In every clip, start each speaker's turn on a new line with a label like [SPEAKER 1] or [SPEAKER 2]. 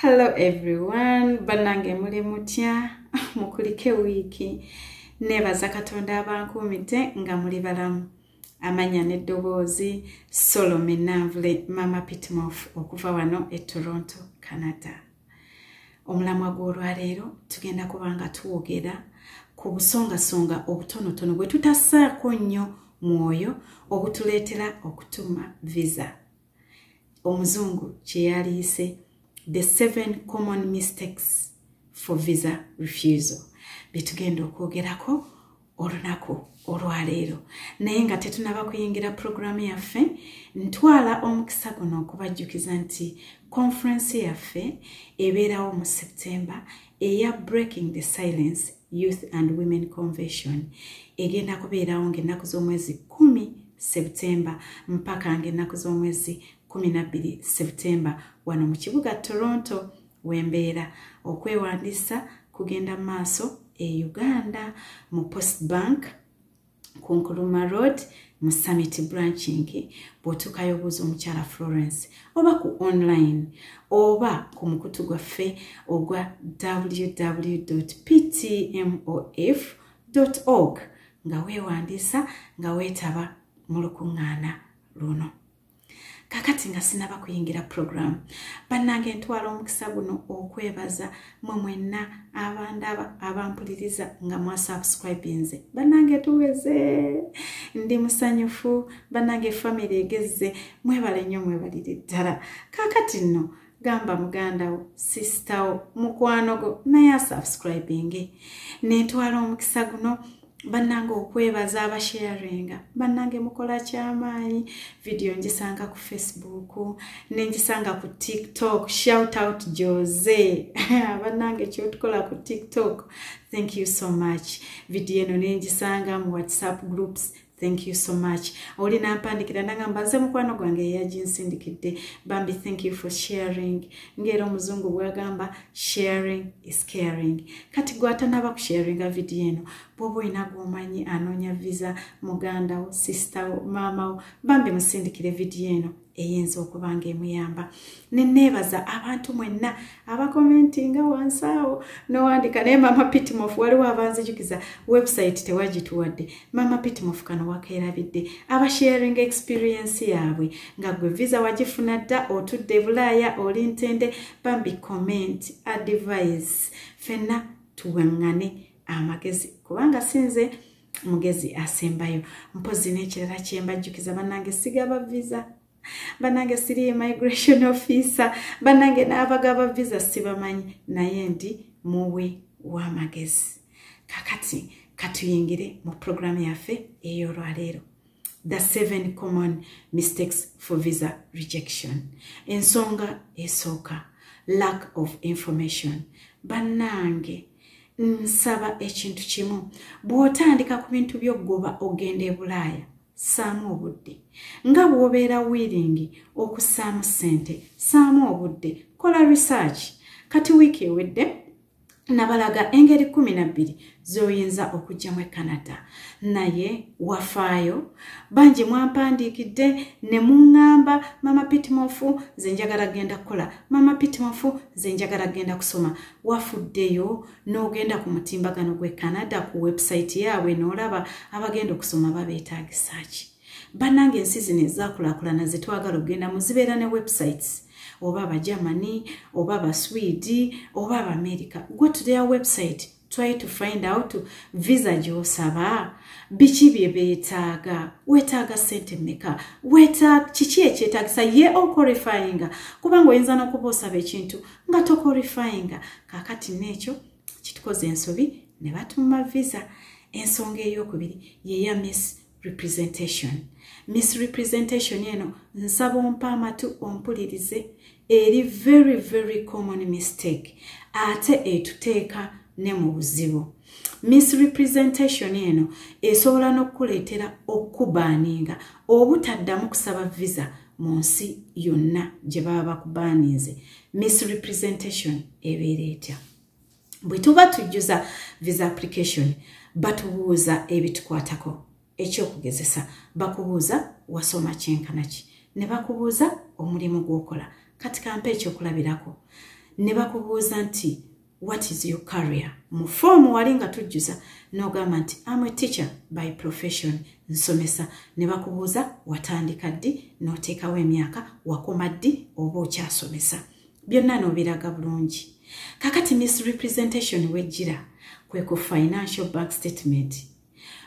[SPEAKER 1] Hello everyone, banange muli mutya mukulike wiki nebaza Katonda abankumite nga muli balamu amanya n'eddoboozi Solomon Nanvule Mama Pitmoff okuva wano e Toronto, Canada. Omulamwa gw'olwaleero tugenda kubanga tuwogera ku busongasonga obutonotono bwe tutassaako nnyo mwoyo obutuleetera okutuma visa. Omuzungu kye yaliise the 7 common mistakes for visa refusal. Bitugenda okwogerako olunaku olwaleero. Naye nga tetunaba kuyingira programu yaffe, ntwala omukisa guno okubajjukiza nti conference yaffe ebeerawo mu September eya Breaking the Silence Youth and Women Convention. Egenda kubeerawo ng'ennaku z'omwezi 10 September mpaka ng'ennaku z'omwezi 12 September wano mu kibuga Toronto wembeera. Okwewandiisa kugenda maaso e Uganda mu Post Bank ku Nkuruma Road mu Summit branching bw'otuukayo obuuza omukyala Florence oba ku online oba ku mukutu gwaffe ogwa www.ptmof.org nga weewandiisa nga weetaba mu lukuŋŋaana luno. Kakati nga sinaba kuyingira program bannange ntwala omukisa guno okwebaza mwe mwenna abandaba abampuliriza nga mwasubscribinze. Bannange tuweze ndi musanyufu, bannange family egezze, mwebale nnyo mwebalire ddala. Kakati nno gamba mugandawo, sistawo, mukwanogo naye asubscribinge. Nentwala omukisa guno bannange okwebaza abasharinga. Bannange mukola kyamaanyi, video ngisanga ku Facebook, nengisanga ku TikTok. Shout out Jose. Bannange kyotukola ku TikTok. Thank you so much. Video eno nengisanga mu WhatsApp groups. Thank you so much. Oli nampandikira nanga mbaze mukwano gwange yajinsindikidde. Bambi thank you for sharing. Ngero muzungu bwagamba sharing is caring. Kati gwatanaba ku sharinga video eno. Bobo inagomanyi anonya visa muganda wo, sister wo, mama wo. Bambi musindikire video eno eyinza okubanga emuyamba. Nenebaza abantu mwenna abakomentinga wansawo nowandika naye Mama Pitmoff waliwo abanzijukiza website tewagituwadde. Mama Pitmoff kano wakeerabidde abasharing experience yaabwe nga gwe visa wagifuna dda otudde Bulaaya oli ntende. Bambi comment advice fenna tuwengane amagezi kubanga sinze mugezi asembayo. Mpozi n'ekirala kyembajjukiza bannange sigaba visa, bannange siri immigration officer, bannange n'abagaba visa sibamanyi naye ndi muwe w'amagezi. Kakati katuyingire mu programu yaffe ey'olwaleero, the 7 common mistakes for visa rejection. Ensonga esooka, lack of information. Bannange nsaba ekintu kimu, bw'otandika ku bintu by'oggoba ogenda e Bulaaya saamu obudde. Nga bw'obeera willing okussaamu ssente, saamu obudde, kola research. Kati wiiki ewedde nabalaga engeri 12 z'oyinza okujjamu e Canada, naye wafaayo. Bangi mwampandiikidde ne muŋŋamba Mama Pitmoff ze njagala genda kukola, Mama Pitmoff ze njagala genda kusoma. Wafuddeyo n'ogenda ku mutimbagano gw'e Canada ku website yaabwe n'olaba abagenda okusoma babeetaagisa ki. Bannange ensi zino ezaakulaakulana ze twagala okugenda mu zibeera ne websites. Oba aba Germany, oba aba Sweden, oba aba America. Go to their website. Try to find out visa gy'osaba. Biki bye beetaaga. Weetaaga ssente mmeka. Kiki ekyetaagisa ye oqualifyinga. Kubanga oyinza n'okuba osaba ekintu nga toqualifyinga. Kaakati n'ekyo kitukoze ensobi ne batuma visa. Ensonga ey'okubiri ye ya misrepresentation. Misrepresentation eno nsaba ompa amatu ompulirize. Eri very very common mistake ate etuteeka ne mu buzibu. Misrepresentation eno esobola n'okukuleetera okubaaninga obutaddamu kusaba visa mu nsi yonna gye baba bakubaanize. Misrepresentation ebeera etya? Bwe tuba tujjuza visa application batubuuza ebitukwatako. Ekyokugezesa bakubuuza wasoma kyenkana ki, ne bakubuuza omulimu gw'okola. Kati kampe ekyokulabirako. ne bakubuuza nti what is your career? Mu form wali nga tujjuza n'ogamba nti I'm a teacher by profession, nsomesa. Ne bakubuuza watandika ddi, n'oteekawo emyaka, wakoma ddi oba okyasomesa. Byonna n'obiraga bulungi. Kakati misrepresentation wejjira kwe ku financial bank statement.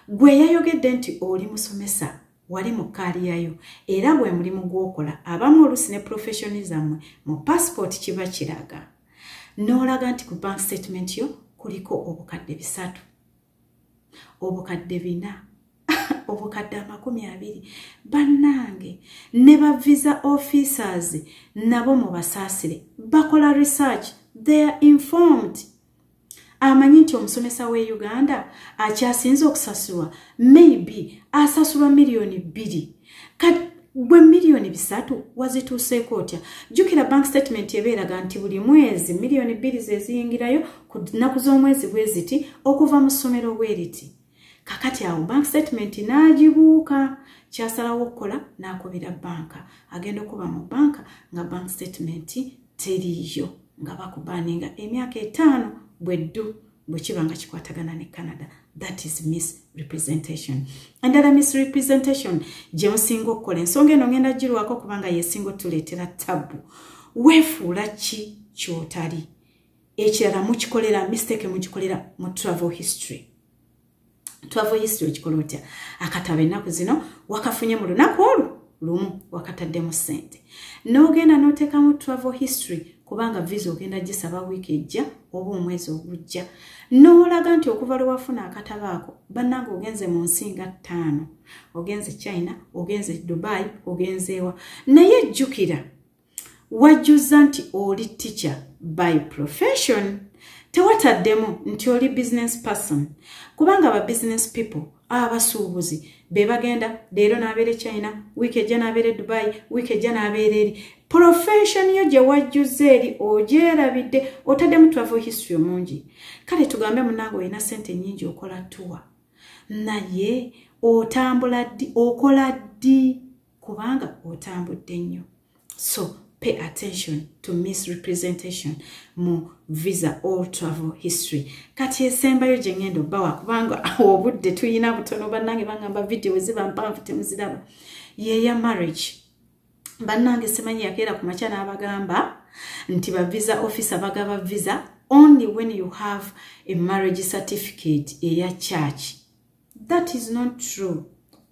[SPEAKER 1] Gwe yayogedde nti oli musomesa, wali mu kaaliyayo, era gwe mulimu gw'okola, abamu oluusi ne professionism mu passport kiba kiraga. N'olaga nti ku bank statement yo kuliko obukadde 3, obukadde 4, obukadde 20. Bannange ne ba visa officers nabo mu basaasire bakola research, they are informed. Amanyi nti omusomesa we Uganda akyasinze okusasulwa maybe asasulwa milioni 2. Gwe milioni 3 wazituuseeko otya? Jjukira bank statement ebeeraga nti buli mwezi milioni 2 ze ziyingirayo ku nnaku z'omwezi bwe ziti okuva mu ssomero bwe riti. Kakati awo bank statement n'agibuuka, kyasalawo okukola n'akubira banka. Agenda okuba mu banka nga bank statement teriiyo, nga bakubaninga emyaka 5 bweddu bwe kiba nga kikwatagana ne Canada. That is misrepresentation. Endala misrepresentation gye musinga okukola, ensonga eno ngenda girwako kubanga yesinga otuleetera tabu. Weefuula ki ky'otali? Ekirala mukikolera, mistake mugikolera mu travel history. Travel history okikola otya? Akatabo ennaku zino wakafunye mu lunaku olwo lumu wakataddemu ssente. N'ogenda n'oteeka mu travel history kubanga visa ogenda gisaba wiiki ejja oba omwezi ogujja. N'olaga nti okuva lwe wafuna akatabo ako, bannange ogenze mu nsi nga 5, ogenze China, ogenze Dubai, ogenze ewa. Naye jjukira wajjuza nti oli teacher by profession, tewataddemu nti oli business person, kubanga aba business people abasuubuzi be bagenda leero n'abeere China, wiiki ejja n'abeere Dubai, wiiki ejja n'abeere eri. Profession yo gye wajjuza eri ogyerabidde, otaddemu travel history omungi. Kale tugambe munnange olina ssente nnyingi okola tour, naye otambula ddi, okola ddi, kubanga otambudde nnyo. So pay attention to misrepresentation mu visa or travel history. Kati esembayo gye ngenda obbawa kubanga obudde tuyina butono, bannange bangamba video ziba mpanvu temuziraba, yeya marriage. Bannange simanyi yakeera ku makya n'abagamba nti ba visa officer bagaba visa only when you have a marriage certificate eya church. That is not true.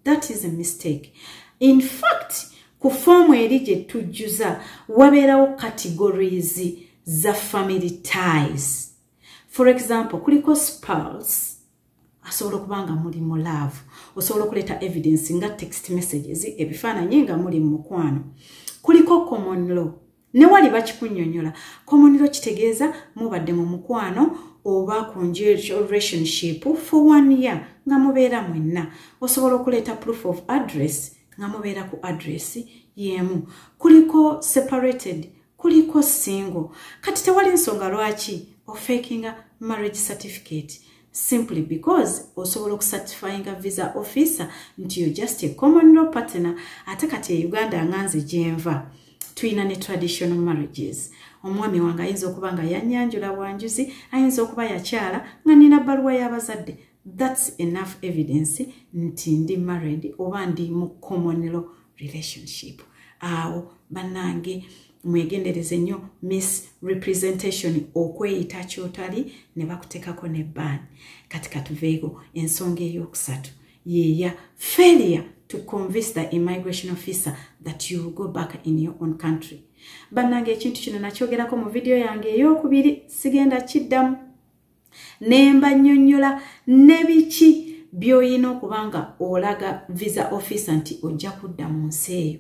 [SPEAKER 1] That is a mistake. In fact, ku form eri gye tujjuza wabeerawo categories za family ties. For example, kuliko spouse, asobola okubanga muli mu love, osobola okuleeta evidence nga text messages, ebifaananyi nga muli mu mukwano. Kuliko common law, ne wali bakikunnyonnyola. Common law kitegeeza mubadde mu mukwano oba ku relationship for 1 year nga mubeera mwenna. Osobola okuleeta proof of address nga mubeera ku address yemu. Kuliko separated, kuliko single. Kati tewali nsonga lwaki offakinga marriage certificate simply because osobola okucertifyinga visa officer nti you're just a common law partner. Ate kati e Uganda nganze gyenva tuyina ne traditional marriages. Omwami wange ayinza okuba nga yanyanjula bwanjuzi, ayinza okuba yakyala nga nina bbaluwa y'abazadde. That's enough evidence nti ndi married oba ndi mu common law relationship. Awo bannange mwegendereze nnyo misrepresentation, okweyita kyotali ne bakuteekako ne ban. Kati katuveeko ensonga eyokusatu yeya failure to convince the immigration officer that you will go back in your own country. Bannange ekintu kino nakyogerako mu video yange ey'okubiri, sigenda kiddamu. Nemba nnyonnyola ne biki by'olina okubanga olaga visa officer nti ojja kudda mu nsi eyo.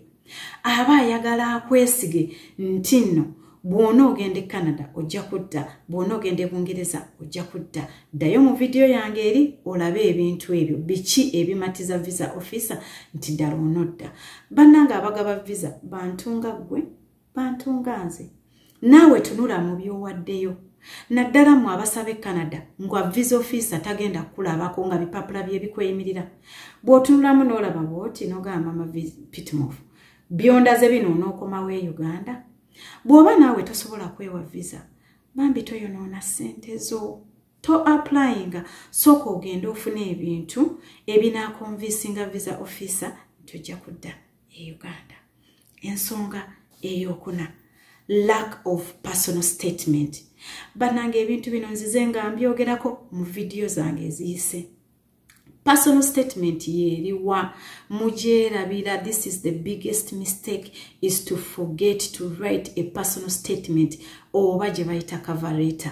[SPEAKER 1] Aba ayagala akwesige nti nno bw'ona ogenda e Canada ojja kudda, bw'ona ogenda e Bungereza ojja kudda. Ddayo mu video yange eri olabe ebintu ebyo biki ebimatiza visa officer nti ddala onodda. Bannange abagaba visa bantunga ggwe, bantunga nze. Naawe tunula mu by'owaddeyo. Naddala mu abasaba e Canada ngwa visa officer tagenda kulabako nga bipapula bye bikweyimirira. Bw'otunulamu n'olaba bw'oti n'ogamba Mama Pitmoff, byondaze bino onookomawo e Uganda. bw'oba naawe tosobola kwewa visa bambi toyonoona ssente zo to applyinga sooka ogenda ofuna ebintu ebinaakonvinsinga visa officer tojja kudda e Uganda. Ensonga eyokuna lack of personal statement. Bannange ebintu bino nzize nga mbyogerako mu video zange eziyise. Personal statement yeriwa mujerabira. This is the biggest mistake is to forget to write a personal statement oba gye bayita cover letter.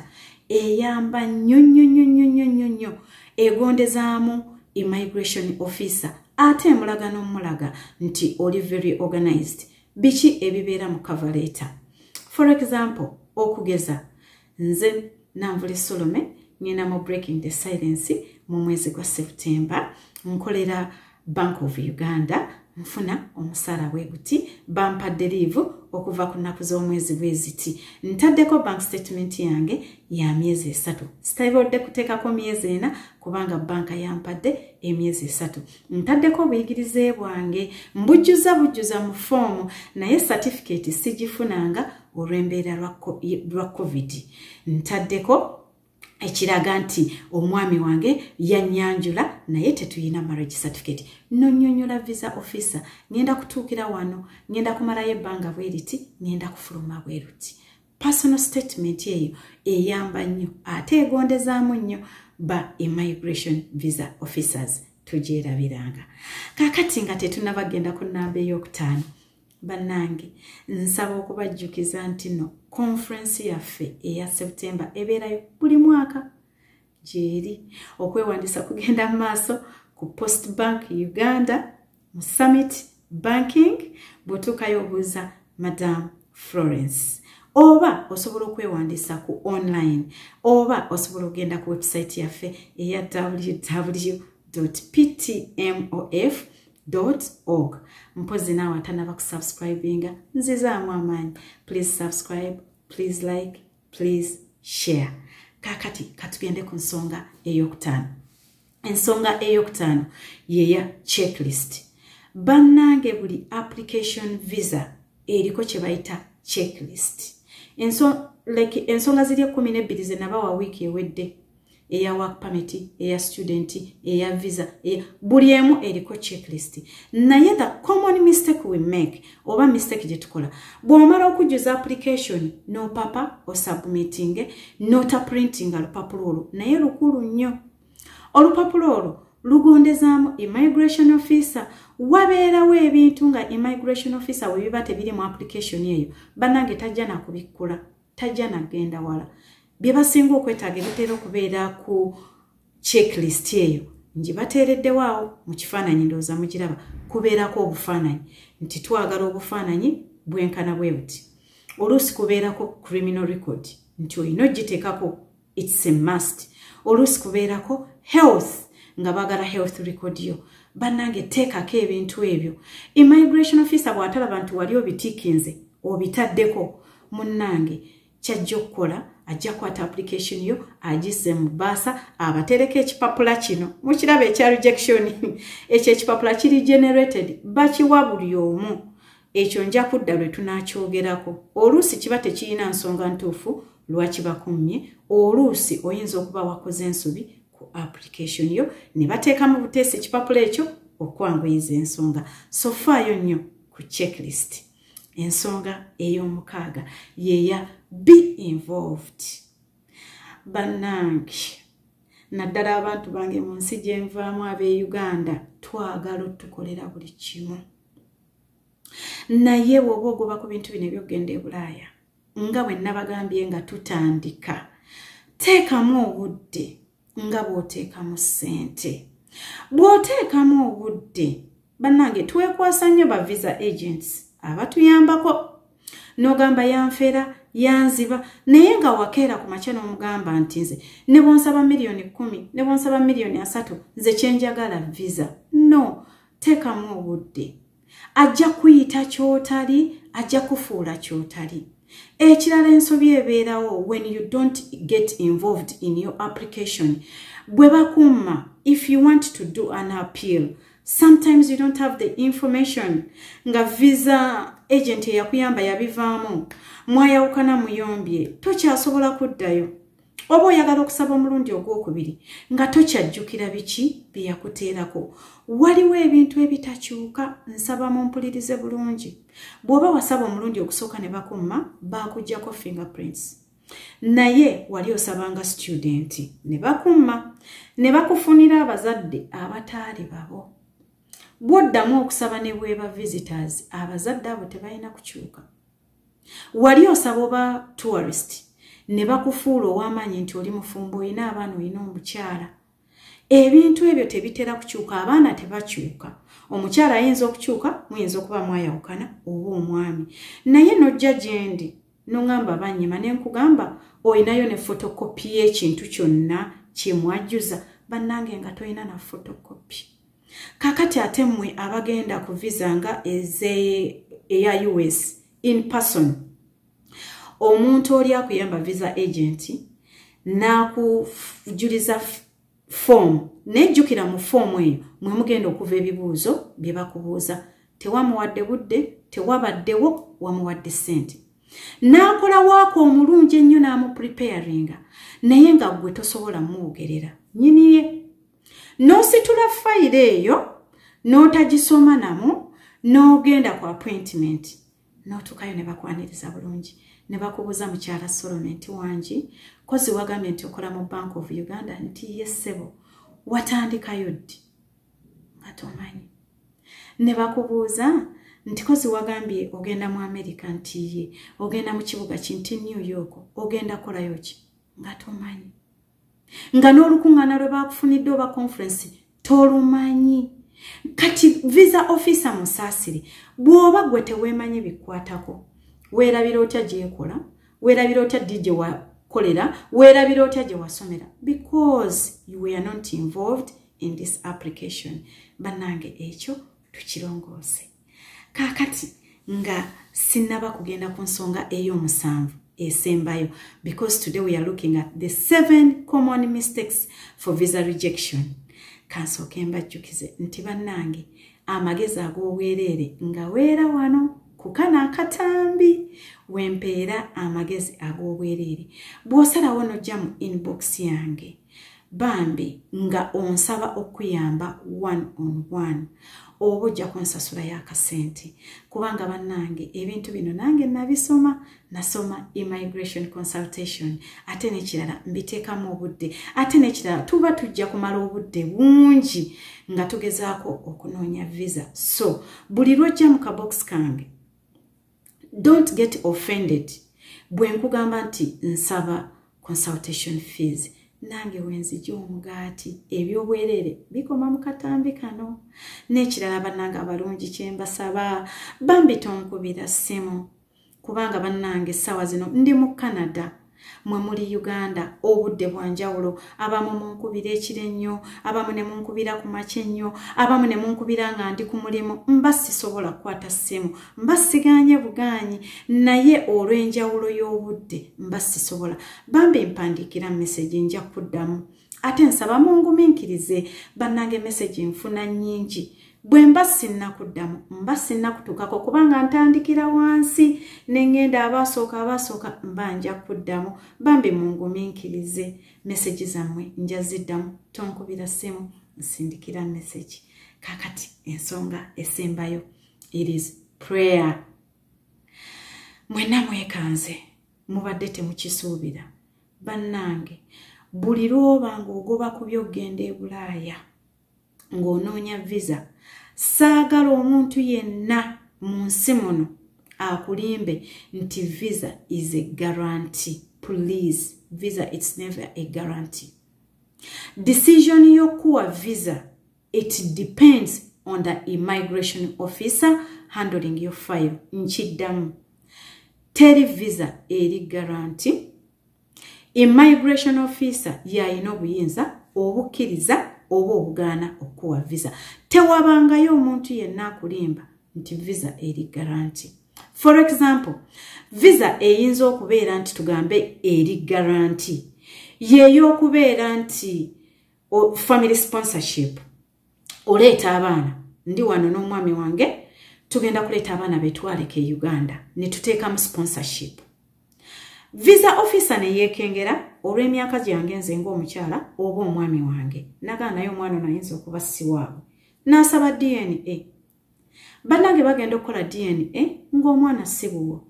[SPEAKER 1] Eyamba nnyo egondezaamu immigration officer ate emulaga n'omulaga nti oli very organized. Biki ebibeera mu cover letter. For example, okugeza nze Nanvuli Solome nina mu Breaking the Silence mu mwezi gwa September nkolera Bank of Uganda nfuna omusala weguti bampadde leave okuva ku nnaku z'omwezi gweziti ntaddeko bank statement yange ya myezi 3 sitayibodde kuteekako myezi 4 kubanga banka yampadde emyezi 3 ntaddeko obuyigirize bwange mbujjuza mu form naye certificate sigifunanga olw'embeera lwa covid ntaddeko ekiraga nti omwami wange yanyanjula naye tetuyina marriage certificate. Nonyonyola visa officer ngenda kutuukira wano ngenda kumalayo ebbanga bweriti ngenda kufuluma bweruti. Personal statement eyo eyamba nnyo ate egondezaamu nnyo ba immigration visa officers tugyerabiranga. Kaakati nga tetunabagenda ku nnamba ey'okutaano bannange nsaba okubajjukiza nti no conference yaffe eya September ebeerayo buli mwaka gyeri okwewandisa kugenda mu maaso ku Post Bank Uganda mu Summit Banking bw'otuukayo obuuza Madam Florence oba osobola okwewandisa ku online oba osobola okugenda ku website yaffe eya www.ptmof.org. Mpozi nawe atanaba kusubscribinga nzizaamu amaanyi. Please subscribe, please like, please share. Kakati katugende ku nsonga ey'okutaano. Ensonga ey'okutaano yeya checklist. Bannange buli application visa eriko kye bayita checklist. Ensonga ziri 12 ze nabawa wiiki ewedde. Eya work permit, eya student, eya visa, buli emu eriko checklist. Naye the common mistake we make, oba mistake gye tukola, bw'omala okujjuza application no papa o submitting, nota printing alupapula olwo, naye lukulu nnyo. Olupapula olwo lugondezaamu immigration officer, wabeerawo ebintu nga immigration officer we biba tebiri mu application eyo, bannange tajja nakubikkula, tajja nagenda wala. Bye basinga okwetaaga bitera okubeera ku checklist eyo nji bateereddewaawo mu kifaananyi ndowooza mugiraba kubeerako obufaananyi nti twagala obufaananyi bwenkana bwe buti. Oluusi kubeerako criminal record nti olina ogiteekako it's a must. Oluusi kubeerako health nga baagala health record yo. Bannange teekako ebintu ebyo. Immigration officer bw'atalaba nti wali obitiikinze obitaddeko munnange kyajja okukola ajja kwata application yo agisse mu baasa abatereka ekipapula kino mukiraba ekya rejection ekyo ekipapula kiri generated bakiwa buli omu ekyo nja kudda lwe tunakyogerako. Oluusi kiba tekirina nsonga ntuufu lwaki bakummye, oluusi oyinza okuba wakoze ensobi ku application yo ne bateekamu buteesi ekipapula ekyo okwanguyiza ensonga. So faayo nnyo ku checklist. Ensonga ey'omukaaga yeya be involved. Bannange naddala abantu bange mu nsi gye nvaamu ab'e Uganda twagala tukolera buli kimu, naye bw'oba ogoba ku bintu bino ebyokugenda e Bulaaya nga bwe nabagambye nga tutandika, teekamu obudde nga bw'oteekamu ssente. Bw'oteekamu obudde bannange twekwasa nnyo ba visa agents abatuyambako n'ogamba yanfeera yanziba naye nga wakeera ku makya n'omugamba nti nze ne bonsaba miliyoni 10 ne bonsaba miliyoni 3 nze kyenjagala visa. No, teekamu obudde. Ajja kuyita kyotali, ajja kufuula kyotali. Ekirala ensobi ebeerawo when you don't get involved in your application. Bwe bakumma, if you want to do an appeal, sometimes you don't have the information nga visa agent yakuyamba yabivaamu mwayawukana muyombye tokyasobola kuddayo oba oyagala okusaba omulundi ogwokubiri nga tokyajjukira biki byeyakuteerako waliwo ebintu ebitakyuka nsaba mumpulirize bulungi bw'oba wasaba omulundi ogusooka ne bakumma baakuggyako fingerprints naye wali osabanga student ne bakumma ne bakufunira abazadde abataali babo bw'oddamu okusaba ne bweba visitors abazadde abo tebalina kukyuka wali osaba oba tourist ne bakufuula ow'amaanyi nti oli mufumbo olina abaana olina omukyala ebintu ebyo tebitera kukyuka abaana tebakyuka omukyala ayinza okukyuka muyinza okuba mwayawukana oba omwami naye nojja gyendi noŋŋamba bannyima ne nkugamba olinayo ne fotokopi y'ekintu kyonna kye mwajjuza bannange nga tolina na fotokopi kakati ate mmwe abagenda ku visa nga eya US in person omuntu oli akuyamba visa agent n'akujuliza form nejjukira mu form eyo mwe mugenda okuva ebibuuzo bye bakubuuza tewamuwadde budde tewabaddewo wamuwadde ssente n'akola waako omulungi ennyo n'amupreparinga naye nga gwe tosobola mwogerera nyiniye n'ositula fayiro eyo n'otagisoma namu n'ogenda ku appointment n'otuukayo ne bakwaniriza bulungi ne bakubuuza mukyala Solomon wangi kozi wagambye nti okola mu Bank of Uganda nti yesebo watandikayo ddi nga tomanyi ne bakubuuza nti kozi wagambye ogenda mu America nti ye ogenda mu kibuga kinti New York ogenda kolayo ki nga tomanyi nga n'olukuŋŋaana lwe bakufunidde oba conference tolumanyi kati visa officer musaasire bw'oba gwe teweemanyi bikwatako weerabira otya gyekola weerabira otya ddi gye wakolera weerabira otya gye wasomera because you were not involved in this application bannange ekyo tukirongoose kaakati nga sinnaba kugenda ku nsonga ey'omusanvu esembayo because today we are looking at the 7 common mistakes for visa rejection kansooke mbajjukize nti bannange amagezi ag'obwereere nga weera wano kukana akatambi wempeera amagezi ag'obwereere bw'osalawo nojja mu inbox yange bambi nga onsaba okuyamba 1-on-1 oba ojja kunsasula y'akasente kubanga bannange ebintu bino nange nabisoma nasoma immigration consultation ate n'ekirala mbiteekamu obudde ate n'ekirala tuba tujja kumala obudde bungi nga tugezaako okunoonya visa so buli lwojja mu kabox kange don't get offended bwe nkugamba nti nsaba consultation fees nange wenzijja omugaati ebyobwereere bikoma mu katambi kano n'ekirala bannange abalungi kye mbasaba bambi tonkubira ssimu kubanga bannange essaawa zino ndi mu Canada mwe muli Uganda obudde bwanjawulo abamu munkubira ekiro ennyo abamu ne munkubira ku makya ennyo abamu ne munkubira nga ndi ku mulimu mba sisobola kukwata ssimu mba siganye buganyi naye olw'enjawulo y'obudde mba sisobola bambi mpandiikira message nja kuddamu ate nsaba mungumiikirize bannange message nfuna nnyingi bwe mba sinnakuddamu mba sinnakutuukako kubanga ntandikira wansi n'engenda abaasooka mba nja kuddamu bambi mungumiikirize message zammwe nja ziddamu tonkubira ssimu nsindikira message kakati ensonga esembayo it is prayer mwenna mwekanze mubadde temukisuubira bannange buli lwoba ng'ogoba ku by'okgenda e Bulaaya ng'onoonya visa saagala omuntu yenna mu nsi muno akulimbe nti visa is a guarantee please visa it's never a guarantee decision y'okuwa visa it depends on the immigration officer handling your file nkiddamu teri visa eri guarantee immigration officer yalina obuyinza obukkiriza oba obugaana okuwa visa tewabangayo omuntu yenna akulimba nti visa eri guarantee for example visa eyinza okubeera nti tugambe eri guarantee yeey'okubeera nti family sponsorship oleeta abaana ndi wano n'omwami wange tugenda kuleeta abaana betwaleke Uganda ne tuteekamu sponsorship. Visa officer ne yeekengera olw'emyaka gyange nze ng'omukyala oba omwami wange. Nagamba naye omwana ono ayinza okuba si waabwe. N'asaba DNA. Bannange bagenda okukola DNA ng'omwana si buwo.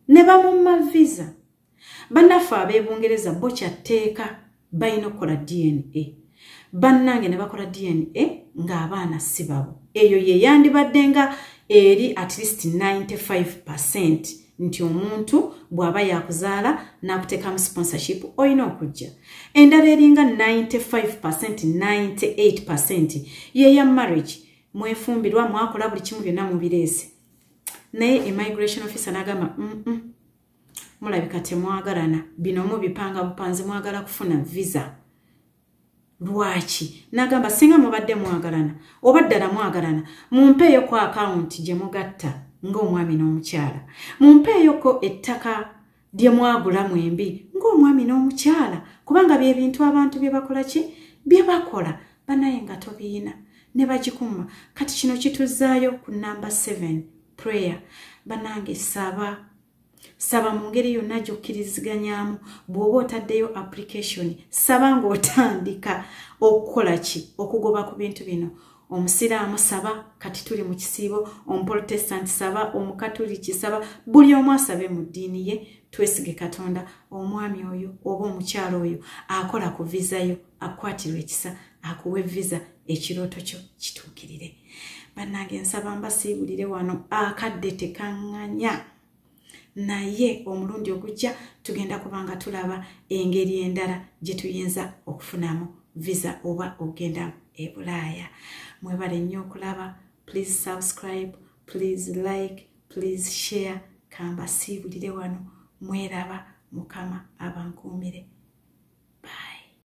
[SPEAKER 1] Ne bamumma visa. Bannaffe ab'Ebungereza bo kyatteeka balina okukola DNA. Bannange ne bakola DNA ng'abaana si babo. Eyo ye yandibadde nga eri at least 95% nti omuntu bw'aba yakuzaala n'akuteekamu sponsorship oyina okujja. Endala eringa 95%, 98% ye ya marriage. Mwefumbirwa mwakola buli kimu byonna mubireese. Naye immigration officer n'agamba mulabika temwagalana, bino mubipanga bupanzi mwagala kufuna visa. Lwaki? N'agamba singa mubadde mwagalana oba ddala mwagalana mumpeeyo ku account gye mugatta ng'omwami n'omukyala. Mumpeeyo ko ettaka lye mwagula mwembi ng'omwami n'omukyala, kubanga bye bintu abantu bye bakola ki bye bakola banaye nga tobiina ne bagikuma. Kati kino kituzaayo ku number 7 prayer. Banange saba mu ngeri yonna gy'okkiriziganyaamu. Bw'oba otaddeyo application saba ng'otandika okukola ki okugoba ku bintu bino. Omusiraamu saba, kati tuli mu kisiibo. Omuprotestant saba, omukatoliki saba, buli omu asabe mu ddiini ye. Twesige Katonda, omwami oyo oba omukyalo oyo akola ku visa yo akwatirwa ekisa akuwe visa ekirooto kyo kituukirire. Bannange nsaba mbasiibulire wano akadde tekaŋŋanya. Naye omulundi ogujja tugenda kubanga tulaba engeri endala gye tuyinza okufunamu visa oba ogenda e Bulaaya. Mwebale nnyo okulaba. Please subscribe, please like, please share. Kamba siibulire wano. Mweraba, Mukama abankuumire.